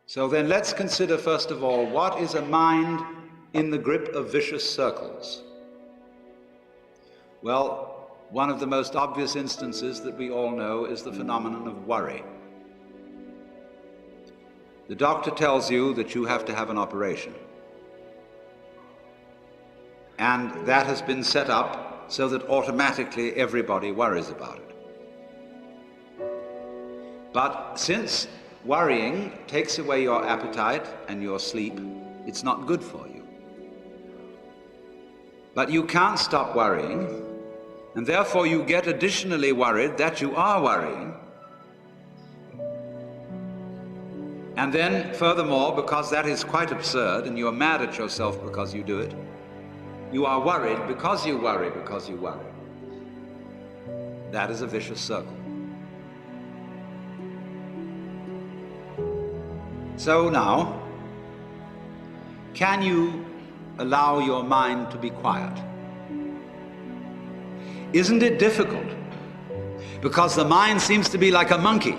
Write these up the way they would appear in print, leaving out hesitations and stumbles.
So then let's consider first of all, what is a mind in the grip of vicious circles? Well, one of the most obvious instances that we all know is the phenomenon of worry. The doctor tells you that you have to have an operation. And that has been set up so that automatically everybody worries about it. But since worrying takes away your appetite and your sleep, it's not good for you. But you can't stop worrying, and therefore you get additionally worried that you are worrying. And then, furthermore, because that is quite absurd and you are mad at yourself because you do it, you are worried because you worry because you worry. That is a vicious circle. So now, can you allow your mind to be quiet? Isn't it difficult? Because the mind seems to be like a monkey,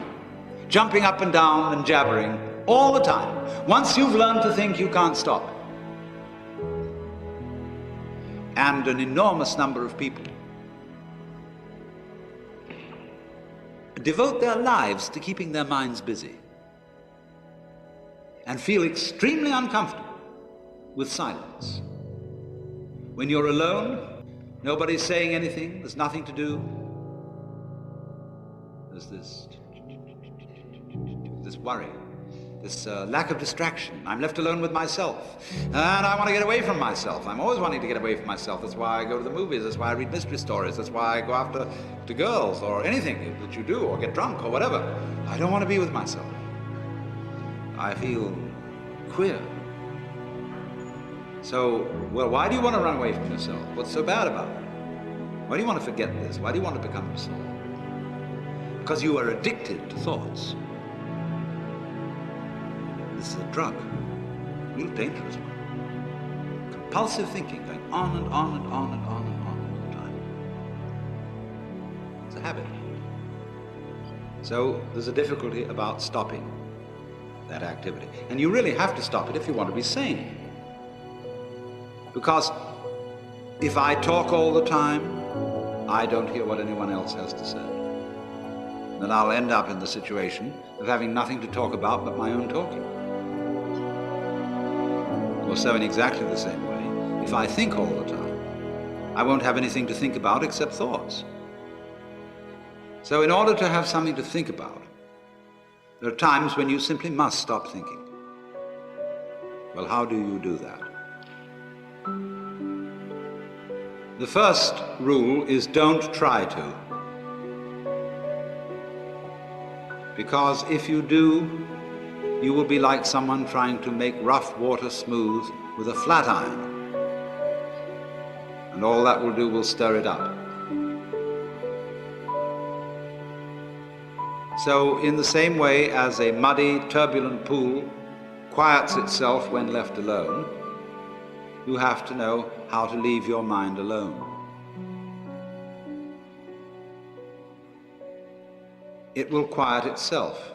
jumping up and down and jabbering all the time. Once you've learned to think, you can't stop. And an enormous number of people devote their lives to keeping their minds busy and feel extremely uncomfortable with silence. When you're alone, nobody's saying anything, there's nothing to do. There's this worry, this lack of distraction. I'm left alone with myself, and I want to get away from myself. I'm always wanting to get away from myself. That's why I go to the movies, that's why I read mystery stories, that's why I go after to girls or anything that you do, or get drunk or whatever. I don't want to be with myself. I feel queer. So, well, why do you want to run away from yourself? What's so bad about it? Why do you want to forget this? Why do you want to become yourself? Because you are addicted to thoughts. This is a drug, a real dangerous one. Compulsive thinking, going on and on and on and on and on all the time. It's a habit. So there's a difficulty about stopping that activity. And you really have to stop it if you want to be sane. Because if I talk all the time, I don't hear what anyone else has to say. Then I'll end up in the situation of having nothing to talk about but my own talking. Or so in exactly the same way, if I think all the time, I won't have anything to think about except thoughts. So in order to have something to think about, there are times when you simply must stop thinking. Well, how do you do that? The first rule is don't try to. Because if you do, you will be like someone trying to make rough water smooth with a flat iron. And all that will do will stir it up. So in the same way as a muddy, turbulent pool quiets itself when left alone, you have to know how to leave your mind alone. It will quiet itself.